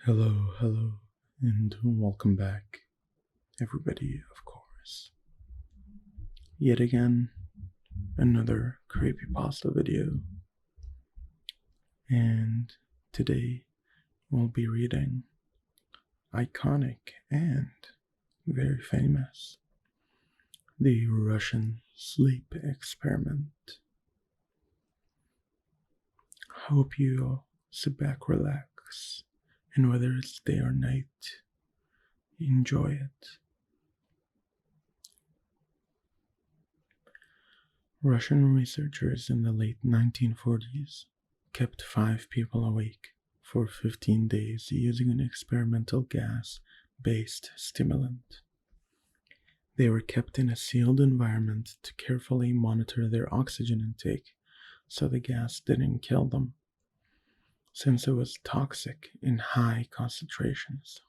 Hello, and welcome back, everybody, of course. Yet again, another creepypasta video, and today we'll be reading iconic and very famous The Russian Sleep Experiment. Hope you all sit back, relax, and whether it's day or night, enjoy it. Russian researchers in the late 1940s kept 5 people awake for 15 days using an experimental gas-based stimulant. They were kept in a sealed environment to carefully monitor their oxygen intake so the gas didn't kill them, since it was toxic in high concentrations.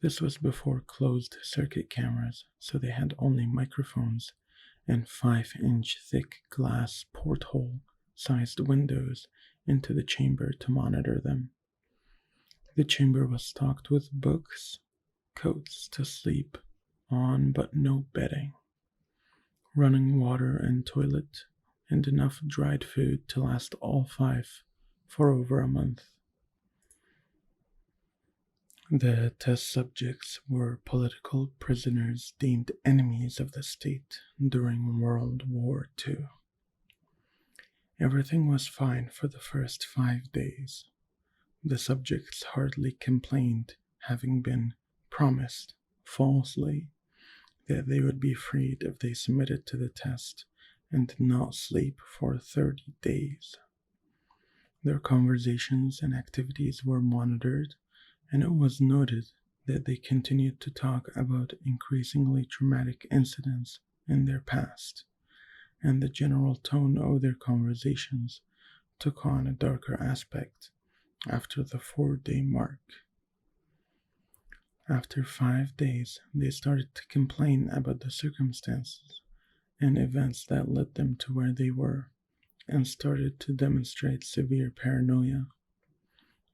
This was before closed-circuit cameras, so they had only microphones and 5-inch thick glass porthole-sized windows into the chamber to monitor them. The chamber was stocked with books, coats to sleep on but no bedding, running water and toilet, and enough dried food to last all 5 for over a month. The test subjects were political prisoners deemed enemies of the state during World War II. Everything was fine for the first 5 days. The subjects hardly complained, having been promised, falsely, that they would be freed if they submitted to the test and did not sleep for 30 days. Their conversations and activities were monitored, and it was noted that they continued to talk about increasingly traumatic incidents in their past, and the general tone of their conversations took on a darker aspect after the 4-day mark. After 5 days, they started to complain about the circumstances and events that led them to where they were, and started to demonstrate severe paranoia.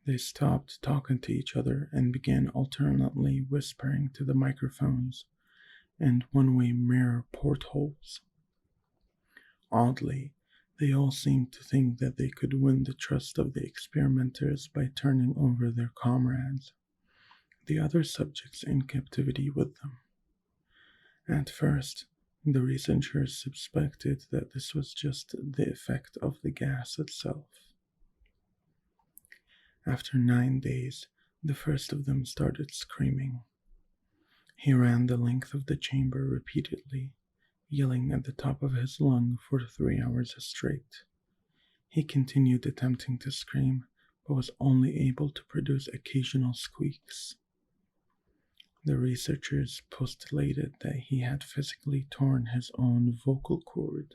They stopped talking to each other and began alternately whispering to the microphones and one-way mirror portholes. Oddly, they all seemed to think that they could win the trust of the experimenters by turning over their comrades, the other subjects in captivity, with them. At first, the researchers suspected that this was just the effect of the gas itself. After 9 days, the first of them started screaming. He ran the length of the chamber repeatedly, yelling at the top of his lung for 3 hours straight. He continued attempting to scream, but was only able to produce occasional squeaks. The researchers postulated that he had physically torn his own vocal cord.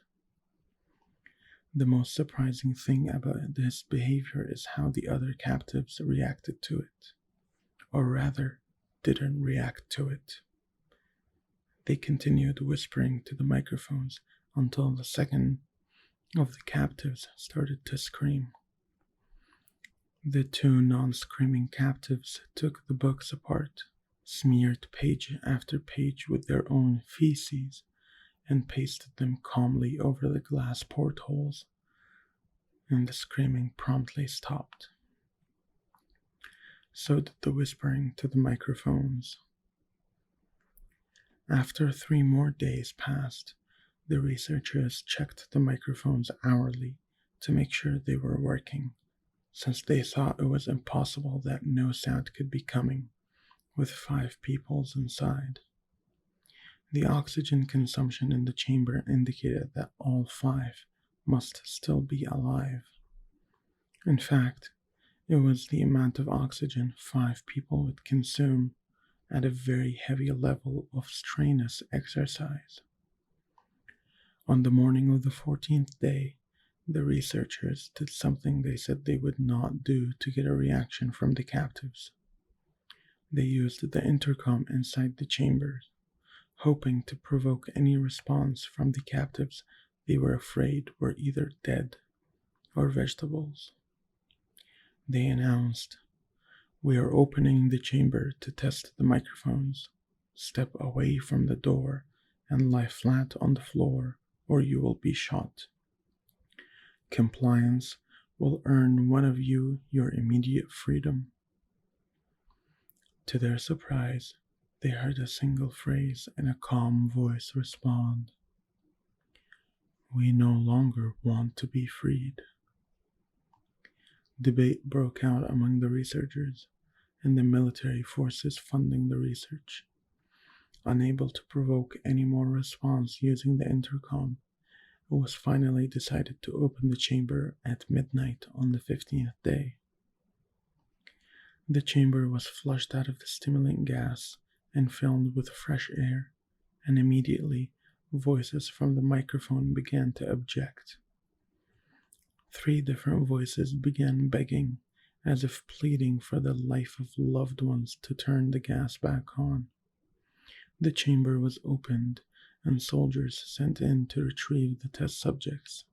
The most surprising thing about this behavior is how the other captives reacted to it, or rather, didn't react to it. They continued whispering to the microphones until the second of the captives started to scream. The 2 non-screaming captives took the books apart, smeared page after page with their own feces, and pasted them calmly over the glass portholes, and the screaming promptly stopped. So did the whispering to the microphones. After 3 more days passed, the researchers checked the microphones hourly to make sure they were working, since they thought it was impossible that no sound could be coming with 5 people inside. The oxygen consumption in the chamber indicated that all 5 must still be alive. In fact, it was the amount of oxygen 5 people would consume at a very heavy level of strenuous exercise. On the morning of the 14th day, the researchers did something they said they would not do to get a reaction from the captives. They used the intercom inside the chambers, hoping to provoke any response from the captives they were afraid were either dead or vegetables. They announced, We are opening the chamber to test the microphones. Step away from the door and lie flat on the floor, or you will be shot. Compliance will earn one of you your immediate freedom." To their surprise, they heard a single phrase in a calm voice respond, "We no longer want to be freed." Debate broke out among the researchers and the military forces funding the research. Unable to provoke any more response using the intercom, it was finally decided to open the chamber at midnight on the 15th day. The chamber was flushed out of the stimulant gas and filled with fresh air, and immediately voices from the microphone began to object. 3 different voices began begging, as if pleading for the life of loved ones, to turn the gas back on. The chamber was opened, and soldiers sent in to retrieve the test subjects.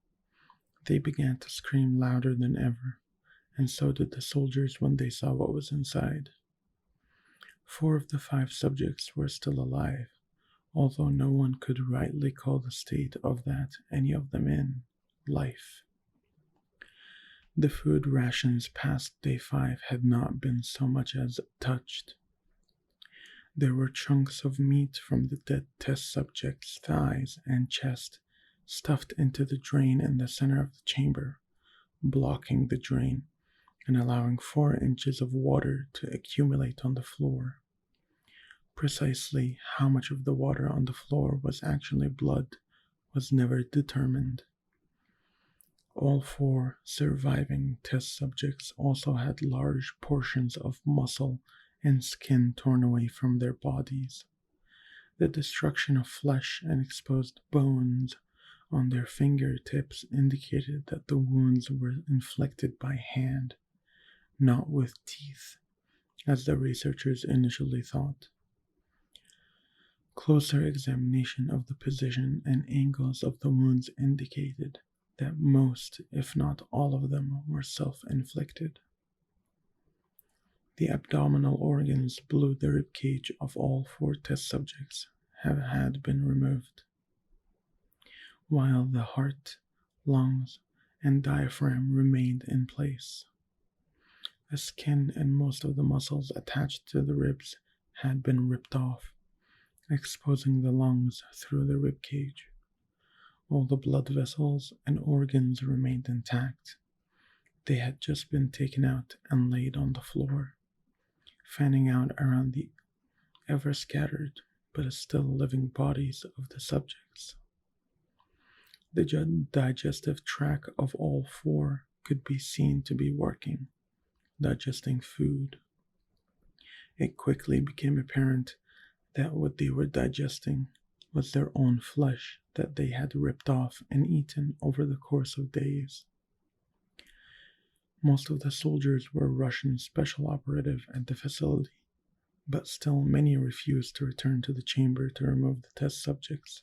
They began to scream louder than ever, and so did the soldiers when they saw what was inside. 4 of the 5 subjects were still alive, although no one could rightly call the state of that any of them in life. The food rations past day 5 had not been so much as touched. There were chunks of meat from the dead test subjects' thighs and chest stuffed into the drain in the center of the chamber, blocking the drain and allowing 4 inches of water to accumulate on the floor. Precisely how much of the water on the floor was actually blood was never determined. All 4 surviving test subjects also had large portions of muscle and skin torn away from their bodies. The destruction of flesh and exposed bones on their fingertips indicated that the wounds were inflicted by hand, not with teeth, as the researchers initially thought. Closer examination of the position and angles of the wounds indicated that most, if not all of them, were self-inflicted. The abdominal organs below the ribcage of all 4 test subjects had been removed, while the heart, lungs, and diaphragm remained in place. The skin and most of the muscles attached to the ribs had been ripped off, exposing the lungs through the ribcage. All the blood vessels and organs remained intact. They had just been taken out and laid on the floor, fanning out around the ever-scattered but still living bodies of the subjects. The digestive tract of all 4 could be seen to be working, digesting food. It quickly became apparent that what they were digesting was their own flesh that they had ripped off and eaten over the course of days. Most of the soldiers were Russian special operative at the facility, but still many refused to return to the chamber to remove the test subjects.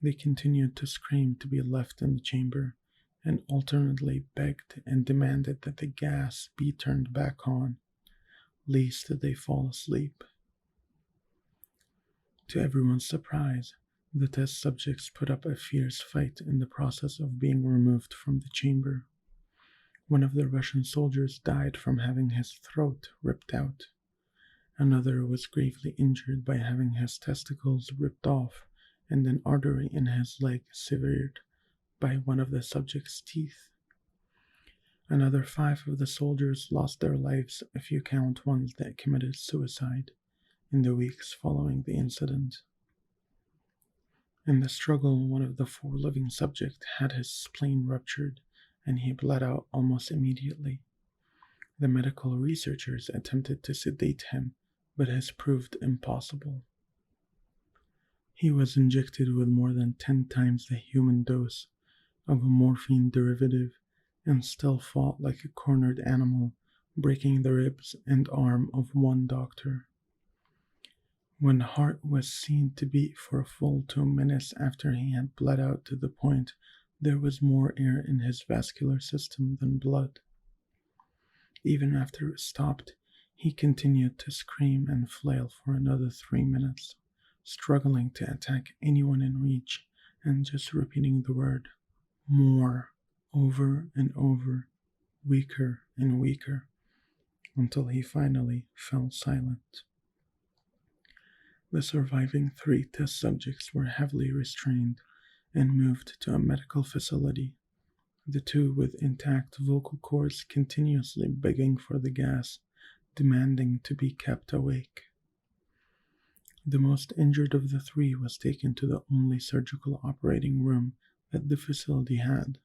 They continued to scream to be left in the chamber and alternately begged and demanded that the gas be turned back on, lest they fall asleep. To everyone's surprise, the test subjects put up a fierce fight in the process of being removed from the chamber. One of the Russian soldiers died from having his throat ripped out. Another was gravely injured by having his testicles ripped off and an artery in his leg severed by one of the subject's teeth. Another 5 of the soldiers lost their lives if you count ones that committed suicide in the weeks following the incident. In the struggle, one of the 4 living subjects had his spleen ruptured and he bled out almost immediately. The medical researchers attempted to sedate him, but this proved impossible. He was injected with more than 10 times the human dose of a morphine derivative and still fought like a cornered animal, breaking the ribs and arm of one doctor. When heart was seen to beat for a full 2 minutes after he had bled out to the point there was more air in his vascular system than blood. Even after it stopped, He continued to scream and flail for another 3 minutes, struggling to attack anyone in reach and just repeating the word more over and over, weaker and weaker, until he finally fell silent. The surviving 3 test subjects were heavily restrained and moved to a medical facility, the 2 with intact vocal cords continuously begging for the gas, demanding to be kept awake. The most injured of the 3 was taken to the only surgical operating room that the facility had.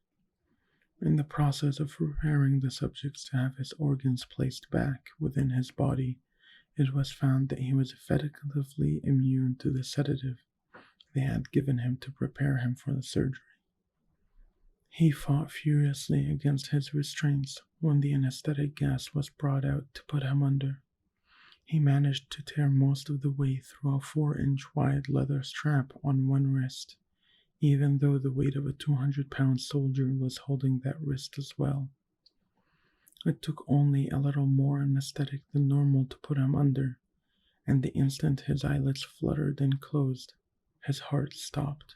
In the process of preparing the subjects to have his organs placed back within his body, it was found that he was effectively immune to the sedative they had given him to prepare him for the surgery. He fought furiously against his restraints when the anesthetic gas was brought out to put him under. He managed to tear most of the way through a 4-inch wide leather strap on one wrist, even though the weight of a 200-pound soldier was holding that wrist as well. It took only a little more anesthetic than normal to put him under, and the instant his eyelids fluttered and closed, his heart stopped.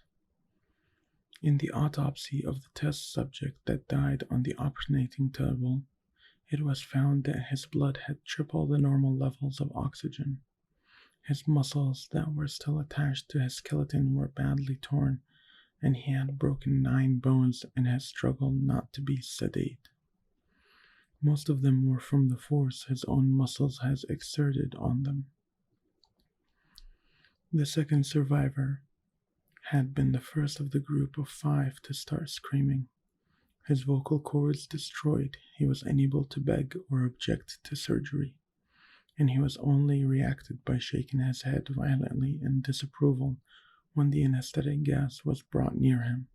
In the autopsy of the test subject that died on the operating table, it was found that his blood had triple the normal levels of oxygen. His muscles that were still attached to his skeleton were badly torn, and he had broken 9 bones in his struggle not to be sedate. Most of them were from the force his own muscles had exerted on them. The second survivor had been the first of the group of 5 to start screaming. His vocal cords destroyed, he was unable to beg or object to surgery, and he was only reacted by shaking his head violently in disapproval when the anesthetic gas was brought near him.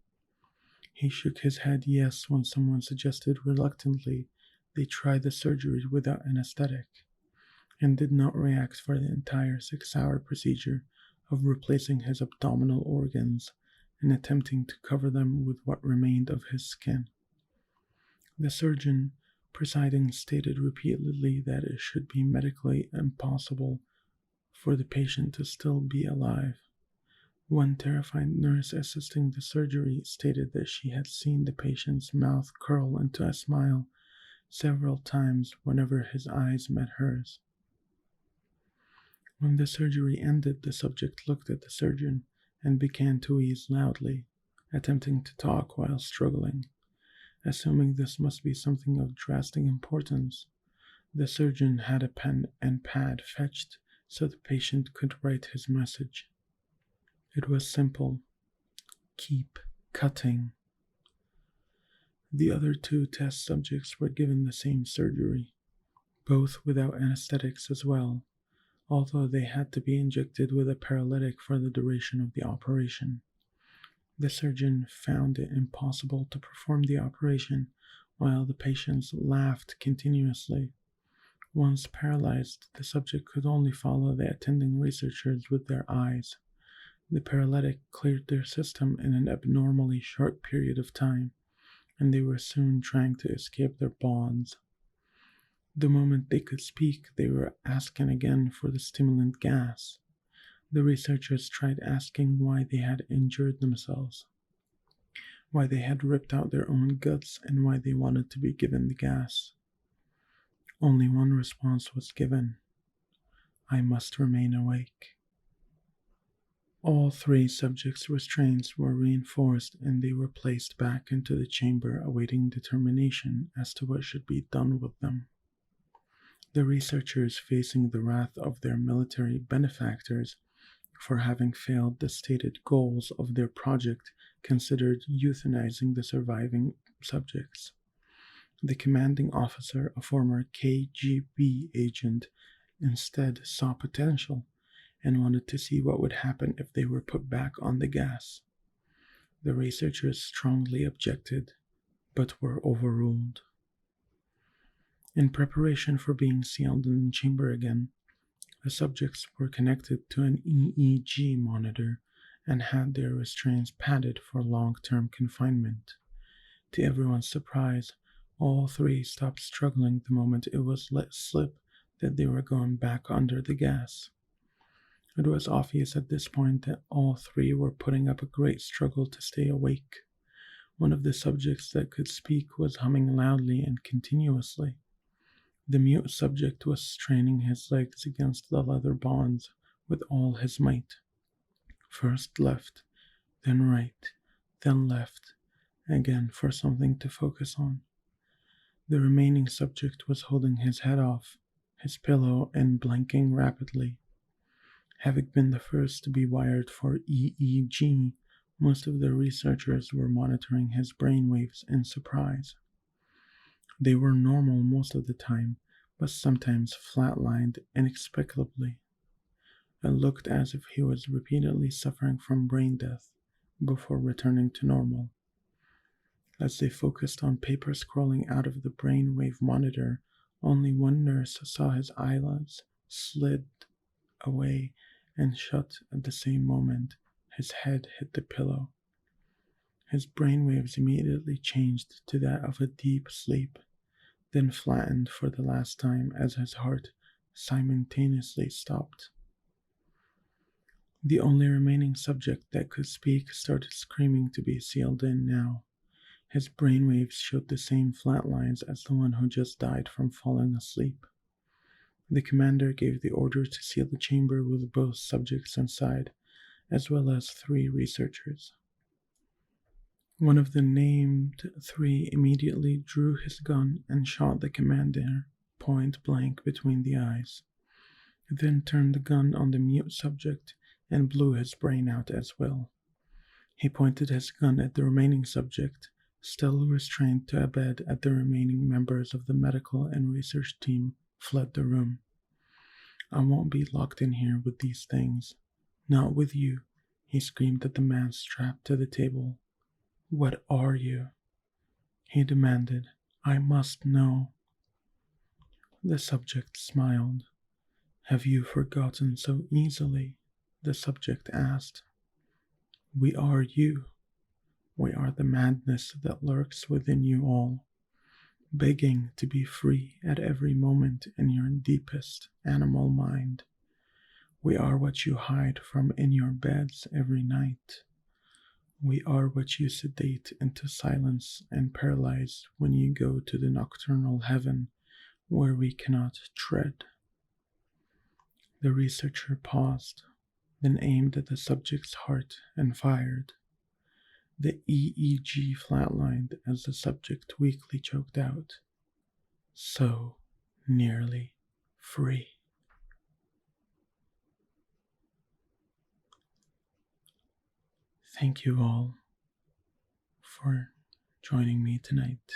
He shook his head yes when someone suggested reluctantly they try the surgery without anesthetic, and did not react for the entire 6-hour procedure of replacing his abdominal organs and attempting to cover them with what remained of his skin. The surgeon presiding stated repeatedly that it should be medically impossible for the patient to still be alive. One terrified nurse assisting the surgery stated that she had seen the patient's mouth curl into a smile several times whenever his eyes met hers. When the surgery ended, the subject looked at the surgeon and began to wheeze loudly, attempting to talk while struggling. Assuming this must be something of drastic importance, the surgeon had a pen and pad fetched so the patient could write his message. It was simple: keep cutting. The other 2 test subjects were given the same surgery, both without anesthetics as well, although they had to be injected with a paralytic for the duration of the operation. The surgeon found it impossible to perform the operation while the patients laughed continuously. Once paralyzed, the subject could only follow the attending researchers with their eyes. The paralytic cleared their system in an abnormally short period of time, and they were soon trying to escape their bonds. The moment they could speak, they were asking again for the stimulant gas. The researchers tried asking why they had injured themselves, why they had ripped out their own guts, and why they wanted to be given the gas. Only one response was given: I must remain awake. All 3 subjects' restraints were reinforced and they were placed back into the chamber awaiting determination as to what should be done with them. The researchers, facing the wrath of their military benefactors for having failed the stated goals of their project, considered euthanizing the surviving subjects. The commanding officer, a former KGB agent, instead saw potential and wanted to see what would happen if they were put back on the gas. The researchers strongly objected, but were overruled. In preparation for being sealed in the chamber again, the subjects were connected to an EEG monitor and had their restraints padded for long-term confinement. To everyone's surprise, all 3 stopped struggling the moment it was let slip that they were going back under the gas. It was obvious at this point that all three were putting up a great struggle to stay awake. One of the subjects that could speak was humming loudly and continuously. The mute subject was straining his legs against the leather bonds with all his might. First left, then right, then left, again for something to focus on. The remaining subject was holding his head off his pillow and blinking rapidly. Having been the first to be wired for EEG, most of the researchers were monitoring his brainwaves in surprise. They were normal most of the time, but sometimes flatlined inexplicably. It looked as if he was repeatedly suffering from brain death before returning to normal. As they focused on paper scrolling out of the brainwave monitor, only one nurse saw his eyelids slid away and shut at the same moment his head hit the pillow. His brainwaves immediately changed to that of a deep sleep, then flattened for the last time as his heart simultaneously stopped. The only remaining subject that could speak started screaming to be sealed in now. His brainwaves showed the same flat lines as the one who just died from falling asleep. The commander gave the order to seal the chamber with both subjects inside, as well as 3 researchers. One of the named 3 immediately drew his gun and shot the commander point blank between the eyes, then turned the gun on the mute subject and blew his brain out as well. He pointed his gun at the remaining subject, still restrained to a bed as the remaining members of the medical and research team fled the room. "I won't be locked in here with these things. Not with you," he screamed at the man strapped to the table. "What are you?" he demanded. "I must know." The subject smiled. "Have you forgotten so easily?" the subject asked. "We are you. We are the madness that lurks within you all, begging to be free at every moment in your deepest animal mind. We are what you hide from in your beds every night. We are what you sedate into silence and paralyze when you go to the nocturnal heaven where we cannot tread." The researcher paused, then aimed at the subject's heart and fired. The EEG flatlined as the subject weakly choked out, "So nearly free." Thank you all for joining me tonight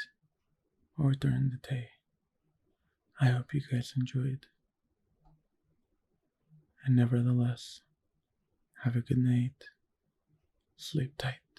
or during the day. I hope you guys enjoyed. And nevertheless, have a good night. Sleep tight.